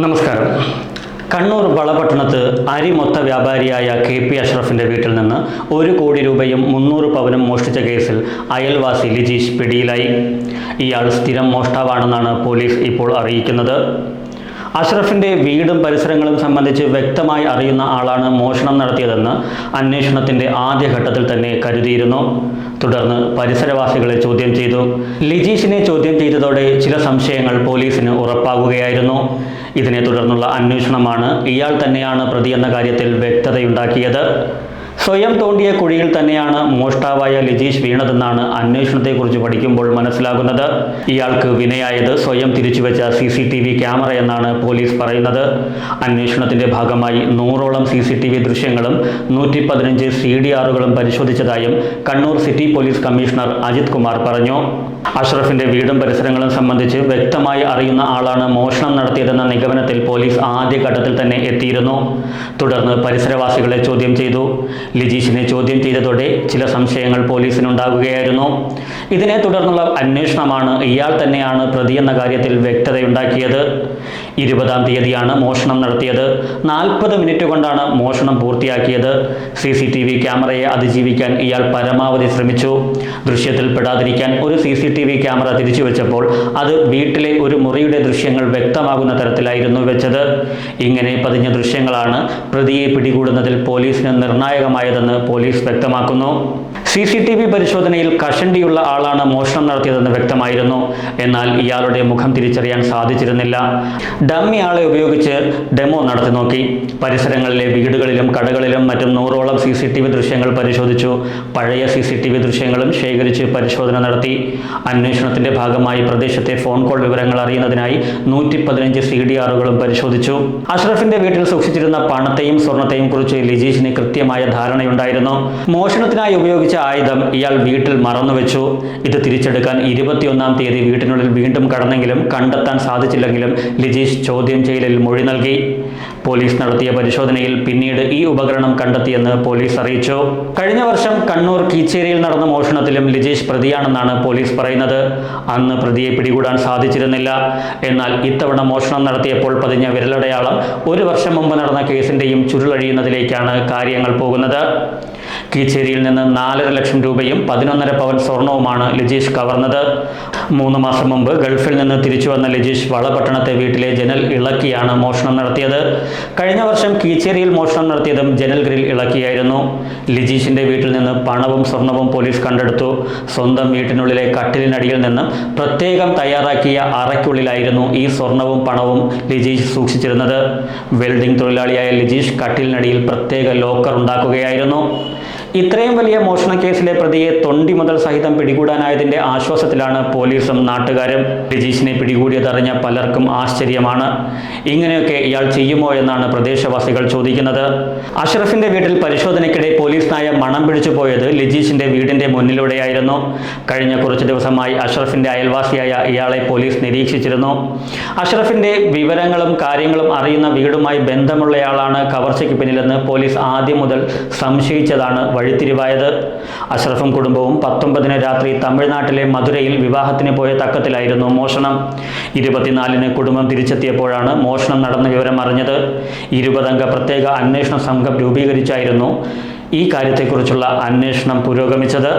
നമസ്കാരം. കണ്ണൂർ വളപട്ടണത്ത് അരി മൊത്ത വ്യാപാരിയായ KP അഷ്റഫിന്റെ വീട്ടിൽ നിന്ന് 1 കോടി രൂപയും 300 പവനും മോഷ്ടിച്ച കേസിൽ അയൽവാസി ലിജീഷ് പിടിയിലായി. ഇയാൾ സ്ഥിരം മോഷ്ടാവാണെന്നാണ് പോലീസ് ഇപ്പോൾ അറിയിക്കുന്നത്. അഷ്റഫിന്റെ വീടും പരിസരങ്ങളും സംബന്ധിച്ച് വ്യക്തമായി അറിയുന്ന ആളാണ് മോഷണം നടത്തിയതെന്ന് അന്വേഷണത്തിന്റെ ആദ്യഘട്ടത്തിൽ തന്നെ കരുതിയിരുന്നു. തുടർന്ന് പരിസരവാസികളെ ചോദ്യം ചെയ്തു. ലിജീഷിനെ ചോദ്യം ചെയ്തതോടെ ചില സംശയങ്ങൾ പോലീസിന് ഉറപ്പാകുകയായിരുന്നു. ഇതിനെ തുടർന്നുള്ള അന്വേഷണമാണ് ഇയാൾ തന്നെയാണ് പ്രതിയെന്ന കാര്യത്തിൽ വ്യക്തതയുണ്ടാക്കിയത്. സ്വയം തോണ്ടിയ കുഴിയിൽ തന്നെയാണ് മോഷ്ടാവായ ലിജീഷ് വീണതെന്നാണ് അന്വേഷണത്തെക്കുറിച്ച് പഠിക്കുമ്പോൾ മനസ്സിലാകുന്നത്. ഇയാൾക്ക് വിനയായത് സ്വയം തിരിച്ചുവെച്ച CCTV ക്യാമറയെന്നാണ് പോലീസ് പറയുന്നത്. അന്വേഷണത്തിന്റെ ഭാഗമായി 100ഓളം CCTV ദൃശ്യങ്ങളും 115 CDRകളും പരിശോധിച്ചതായും Kannur city police commissioner Ajith Kumar പറഞ്ഞു. അഷ്റഫിന്റെ വീടും പരിസരങ്ങളും സംബന്ധിച്ച് വ്യക്തമായി അറിയുന്ന ആളാണ് മോഷണം നടത്തിയതെന്ന നിഗമനത്തിൽ പോലീസ് ആദ്യഘട്ടത്തിൽ തന്നെ എത്തിയിരുന്നു. തുടർന്ന് പരിസരവാസികളെ ചോദ്യം ചെയ്തു. ലിജീഷിനെ ചോദ്യം ചെയ്തതോടെ ചില സംശയങ്ങൾ പോലീസിനുണ്ടാകുകയായിരുന്നു. ഇതിനെ തുടർന്നുള്ള അന്വേഷണമാണ് ഇയാൾ തന്നെയാണ് പ്രതിയെന്ന കാര്യത്തിൽ വ്യക്തതയുണ്ടാക്കിയത്. 20-ാം തീയതിയാണ് മോഷണം നടത്തിയത്. 40 മിനിറ്റ് കൊണ്ടാണ് മോഷണം പൂർത്തിയാക്കിയത്. CCTV ക്യാമറയെ അതിജീവിക്കാൻ ഇയാൾ പരമാവധി ശ്രമിച്ചു. ദൃശ്യത്തിൽ പെടാതിരിക്കാൻ ഒരു CCTV ക്യാമറ തിരിച്ചുവെച്ചപ്പോൾ അത് വീട്ടിലെ ഒരു മുറിയുടെ ദൃശ്യങ്ങൾ വ്യക്തമാകുന്ന തരത്തിലായിരുന്നു വെച്ചത്. ഇങ്ങനെ പതിഞ്ഞ ദൃശ്യങ്ങളാണ് പ്രതിയെ പിടികൂടുന്നതിൽ പോലീസിന് നിർണായകമായതെന്ന് പോലീസ് വ്യക്തമാക്കുന്നു. CCTV പരിശോധനയിൽ കഷണ്ടിയുള്ള ആളാണ് മോഷണം നടത്തിയതെന്ന് വ്യക്തമായിരുന്നു. എന്നാൽ ഇയാളുടെ മുഖം തിരിച്ചറിയാൻ സാധിച്ചിരുന്നില്ല. ഡമ്മി ആളെ ഉപയോഗിച്ച് ഡെമോ നടത്തി നോക്കി. പരിസരങ്ങളിലെ വീടുകളിലും കടകളിലും മറ്റും 100ഓളം CCTV ദൃശ്യങ്ങൾ പരിശോധിച്ചു. പഴയ CCTV ദൃശ്യങ്ങളും ശേഖരിച്ച് പരിശോധന നടത്തി. അന്വേഷണത്തിന്റെ ഭാഗമായി പ്രദേശത്തെ ഫോൺ കോൾ വിവരങ്ങൾ അറിയുന്നതിനായി 115 CDRകളും പരിശോധിച്ചു. അഷ്റഫിന്റെ വീട്ടിൽ സൂക്ഷിച്ചിരുന്ന പണത്തെയും സ്വർണത്തെയും കുറിച്ച് ലിജീഷിന് കൃത്യമായ ധാരണയുണ്ടായിരുന്നു. മോഷണത്തിനായി ഉപയോഗിച്ച ആയുധം ഇയാൾ വീട്ടിൽ മറന്നുവെച്ചു. ഇത് തിരിച്ചെടുക്കാൻ 21-ാം തീയതി വീട്ടിനുള്ളിൽ വീണ്ടും കടന്നെങ്കിലും കണ്ടെത്താൻ സാധിച്ചില്ലെങ്കിലും ലിജീഷ് ചോദ്യം ചെയ്യലിൽ മൊഴി നൽകി. പോലീസ് നടത്തിയ പരിശോധനയിൽ പിന്നീട് ഈ ഉപകരണം കണ്ടെത്തിയെന്ന് പോലീസ് അറിയിച്ചു. കഴിഞ്ഞ വർഷം കണ്ണൂർ കീച്ചേരിയിൽ നടന്ന മോഷണത്തിലും ലിജീഷ് പ്രതിയാണെന്നാണ് പോലീസ് പറയുന്നത്. അന്ന് പ്രതിയെ പിടികൂടാൻ സാധിച്ചിരുന്നില്ല. എന്നാൽ ഇത്തവണ മോഷണം നടത്തിയപ്പോൾ പതിഞ്ഞ വിരലടയാളം 1 വർഷം മുമ്പ് നടന്ന കേസിന്റെയും ചുരുളഴിയുന്നതിലേക്കാണ് കാര്യങ്ങൾ പോകുന്നത്. കീച്ചേരിയിൽ നിന്ന് 4.5 ലക്ഷം രൂപയും 11.5 പവൻ സ്വർണവുമാണ് ലിജീഷ് കവർന്നത്. 3 മാസം മുമ്പ് ഗൾഫിൽ നിന്ന് തിരിച്ചു വന്ന ലിജീഷ് വളപട്ടണത്തെ വീട്ടിലെ ജനൽ ഇളക്കിയാണ് മോഷണം നടത്തിയത്. കഴിഞ്ഞ വർഷം കീച്ചേരിയിൽ മോഷണം നടത്തിയതും ജനൽ ഗ്രിൽ ഇളക്കിയായിരുന്നു. ലിജീഷിന്റെ വീട്ടിൽ നിന്ന് പണവും സ്വർണവും പോലീസ് കണ്ടെടുത്തു. സ്വന്തം വീട്ടിനുള്ളിലെ കട്ടിലിനടിയിൽ നിന്ന് പ്രത്യേകം തയ്യാറാക്കിയ അറയ്ക്കുള്ളിലായിരുന്നു ഈ സ്വർണവും പണവും ലിജീഷ് സൂക്ഷിച്ചിരുന്നത്. വെൽഡിംഗ് തൊഴിലാളിയായ ലിജീഷ് കട്ടിലിനടിയിൽ പ്രത്യേക ലോക്കർ ഉണ്ടാക്കുകയായിരുന്നു. ഇത്രയും വലിയ മോഷണ കേസിലെ പ്രതിയെ തൊണ്ടി മുതൽ സഹിതം പിടികൂടാനായതിന്റെ ആശ്വാസത്തിലാണ് പോലീസും നാട്ടുകാരും. ലിജീഷിനെ പിടികൂടിയതറിഞ്ഞ പലർക്കും ആശ്ചര്യമാണ്. ഇങ്ങനെയൊക്കെ ഇയാൾ ചെയ്യുമോ എന്നാണ് പ്രദേശവാസികൾ ചോദിക്കുന്നത്. അഷ്റഫിന്റെ വീട്ടിൽ പരിശോധനയ്ക്കിടെ പോലീസ് നായ മണം പിടിച്ചു പോയത് ലിജീഷിന്റെ വീടിന്റെ മുന്നിലൂടെയായിരുന്നു. കഴിഞ്ഞ കുറച്ച് ദിവസമായി അഷ്റഫിന്റെ അയൽവാസിയായ ഇയാളെ പോലീസ് നിരീക്ഷിച്ചിരുന്നു. അഷ്റഫിന്റെ വിവരങ്ങളും കാര്യങ്ങളും അറിയുന്ന വീടുമായി ബന്ധമുള്ളയാളാണ് കവർച്ചയ്ക്ക് പിന്നിലെന്ന് പോലീസ് ആദ്യം മുതൽ സംശയിച്ചതാണ് വഴിത്തിരിവായത്. അഷ്റഫും കുടുംബവും 19-ന് രാത്രി തമിഴ്നാട്ടിലെ മധുരയിൽ വിവാഹത്തിന് പോയ തക്കത്തിലായിരുന്നു മോഷണം. 24-ന് കുടുംബം തിരിച്ചെത്തിയപ്പോഴാണ് മോഷണം നടന്ന വിവരം അറിഞ്ഞത്. 20-അംഗ പ്രത്യേക അന്വേഷണ സംഘം രൂപീകരിച്ചായിരുന്നു ഈ കാര്യത്തെക്കുറിച്ചുള്ള അന്വേഷണം പുരോഗമിച്ചത്.